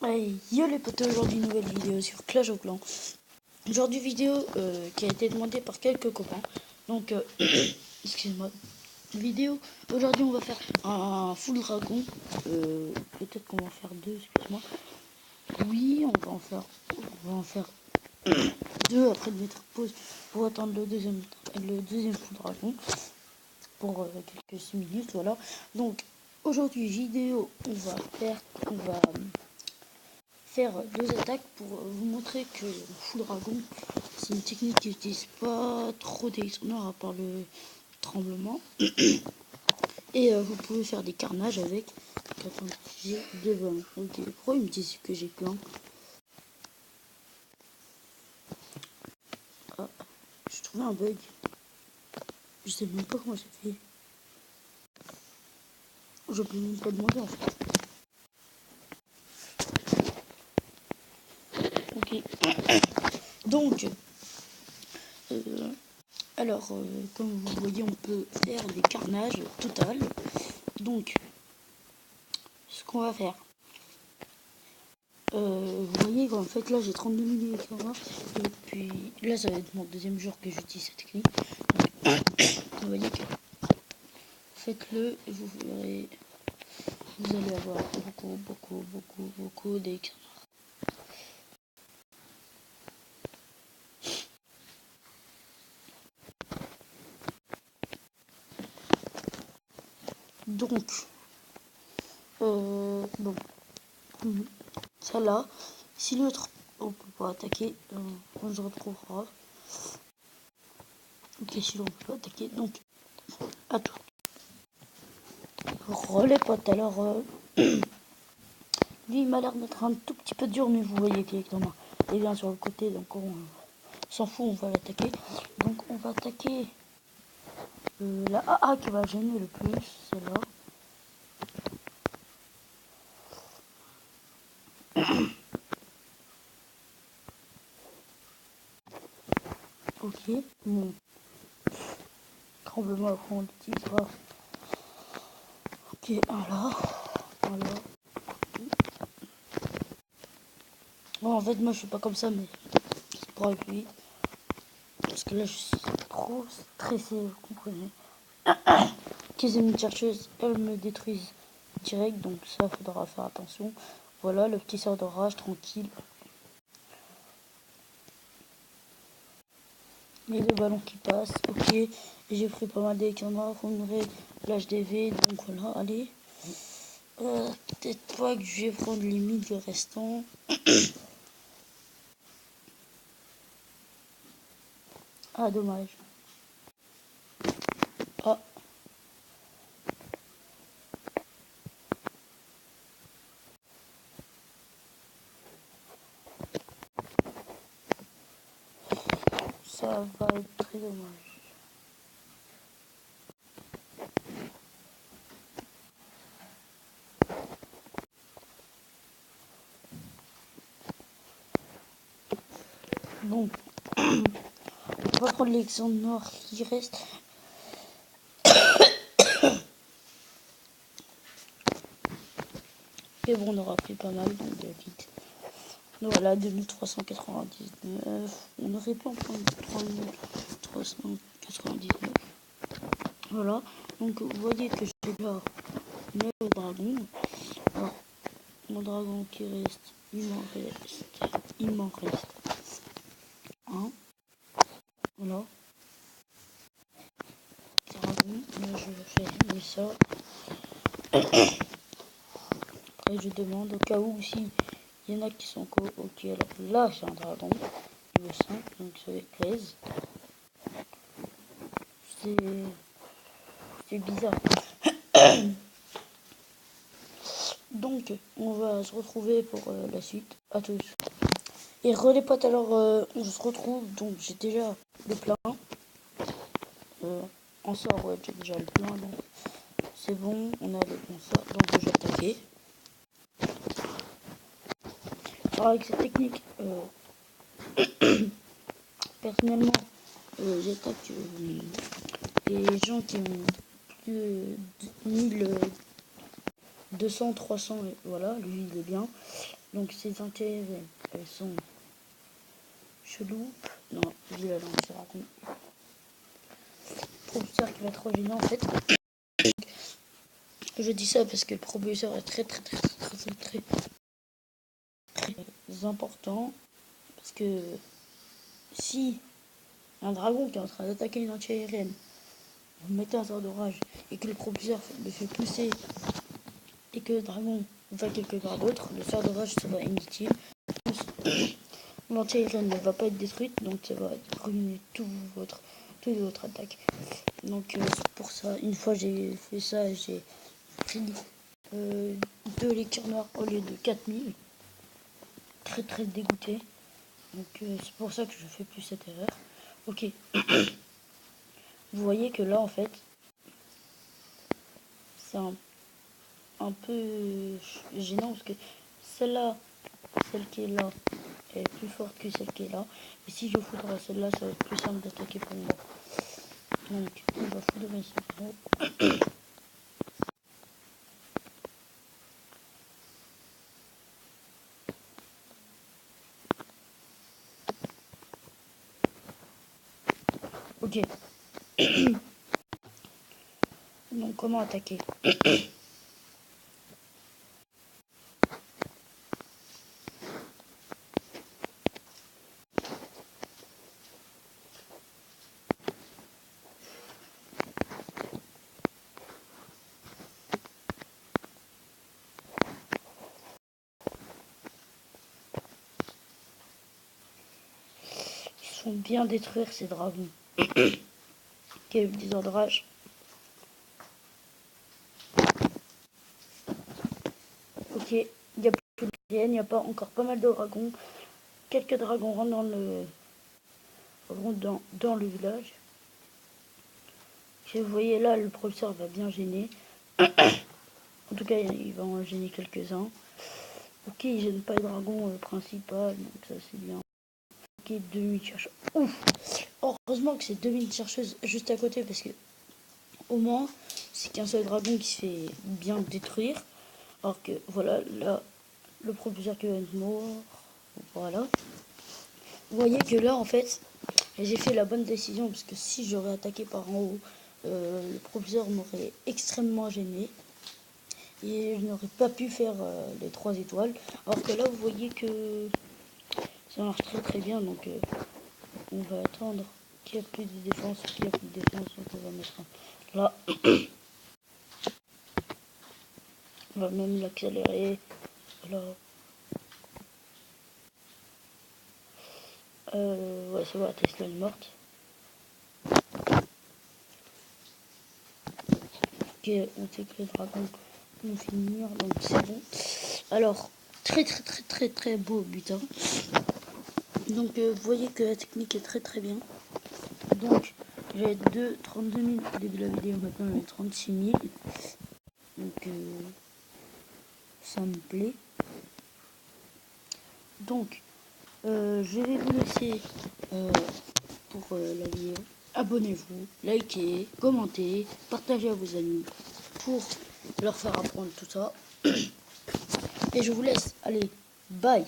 Hey, yo les potos, aujourd'hui nouvelle vidéo sur Clash of Clans. Aujourd'hui vidéo qui a été demandée par quelques copains. Donc excuse-moi. Vidéo. Aujourd'hui on va faire un full dragon. Peut-être qu'on va en faire deux, excuse-moi. Oui, on va en faire deux après de mettre pause pour attendre le deuxième full dragon pour quelques 6 minutes, voilà. Donc aujourd'hui vidéo on va faire deux attaques pour vous montrer que le full dragon c'est une technique qui n'utilise pas trop d'électrons à part le tremblement et vous pouvez faire des carnages avec. Attends, j'ai deux ballons. Ok, pourquoi ils me disent que j'ai plein? Ah, j'ai trouvé un bug, je sais même pas comment j'ai fait, je peux même pas demander en fait. Ok, donc alors comme vous voyez on peut faire des carnages total. Donc ce qu'on va faire, vous voyez qu'en fait là j'ai 32 000 électrons et puis là ça va être mon deuxième jour que j'utilise cette technique. Vous voyez que faites-le et vous allez avoir beaucoup d'électrons. Donc bon, ça là, si l'autre on peut pas attaquer, on se retrouvera. Ok, si l'on peut pas attaquer, donc à tout. Relais potes, alors lui il m'a l'air d'être un tout petit peu dur, mais vous voyez qu'il est bien sur le côté, donc on s'en fout, on va l'attaquer. Donc on va attaquer la AA qui va gêner le plus, celle-là. Ok, bon. Tremblement après on l'utilise pas. Ok, un là. Bon, en fait moi je suis pas comme ça, mais c'est pour avec lui. Parce que là je suis trop stressé, vous comprenez. Qu'ils aient une chercheuse, elle me détruisent direct, donc ça faudra faire attention. Voilà, le petit sort d'orage, tranquille. Les deux ballons qui passent, ok. J'ai pris pas mal d'électrons, remuer l'HDV, donc voilà, allez. Peut-être pas que je vais prendre limite le restant. Ah, dommage. Ah. Ça va être très dommage. Bon. On va prendre l'exemple noir qui reste. Et bon, on aura pris pas mal, donc vite. Donc voilà, 2399. On aurait pu en prendre 3399. Voilà. Donc vous voyez que j'ai déjà 9 dragons. Alors, mon dragon qui reste, il m'en reste un. Voilà. Dragon. Là, je fais ça. Après, je demande au cas où si il y en a qui sont ok. Alors là, c'est un dragon. Niveau 5, donc ça fait 13. C'est bizarre. Donc, on va se retrouver pour la suite. À tous. Et relais potes, alors on se retrouve. Donc, j'ai déjà le plein. En sort, ouais, j'ai déjà le plein. Donc, c'est bon. On a le bon sort. Donc, je vais attaquer. Alors, avec cette technique, personnellement, j'attaque les gens qui ont plus de 1000 200, 300, et voilà, lui il est bien. Donc ces anti-aériennes, elles sont cheloues. Non, je dis la langue, c'est raconte. Propulseur qui va être gênant en fait. Je dis ça parce que le propulseur est très important. Parce que si un dragon qui est en train d'attaquer une anti-aérienne, vous mettez un sort d'orage et que le propulseur le fait pousser et que le dragon va quelque part d'autre, le sort d'orage sera inutile. L'anti-aérienne ne va pas être détruite, donc ça va ruiner toute votre attaque. Donc c'est pour ça, une fois j'ai fait ça, j'ai pris 2 lectures noires au lieu de 4000. Très dégoûté. Donc c'est pour ça que je fais plus cette erreur. Ok. Vous voyez que là en fait, c'est un peu gênant parce que celle-là, celle qui est là, elle est plus forte que celle qui est là. Et si je foudre celle-là, ça va être plus simple d'attaquer pour moi. Donc on va foudrer celle-là. Ok. Donc comment attaquer? Ils sont bien détruire ces dragons. Quel désordrage. Ok, il n'y a plus de il n'y a pas encore pas mal de dragons. Quelques dragons rentrent dans le village. Et vous voyez là, le professeur va bien gêner. En tout cas, il va en gêner quelques-uns. Ok, il gêne pas le dragon principal, donc ça c'est bien. Ok, 2000 chercheuses. Ouf. Heureusement que c'est 2000 chercheuses juste à côté, parce que au moins, c'est qu'un seul dragon qui se fait bien détruire. Alors que voilà, là, le professeur qui va être mort. Voilà. Vous voyez que là, en fait, j'ai fait la bonne décision, parce que si j'aurais attaqué par en haut, le professeur m'aurait extrêmement gêné. Et je n'aurais pas pu faire les 3 étoiles. Alors que là, vous voyez que ça marche très bien. Donc, on va attendre qu'il n'y a plus de défense. Qu'il n'y a plus de défense, donc on va mettre là. On va même l'accélérer. Voilà. Ouais, c'est vrai, Tesla est morte. Ok, on sait que les dragons vont finir, donc c'est bon. Alors, très beau butin. Donc, vous voyez que la technique est très bien. Donc, j'ai 32 000 au début de la vidéo, maintenant j'ai 36 000. Donc, ça me plaît. Donc, je vais vous laisser pour la vidéo. Abonnez-vous, likez, commentez, partagez à vos amis pour leur faire apprendre tout ça. Et je vous laisse. Allez, bye!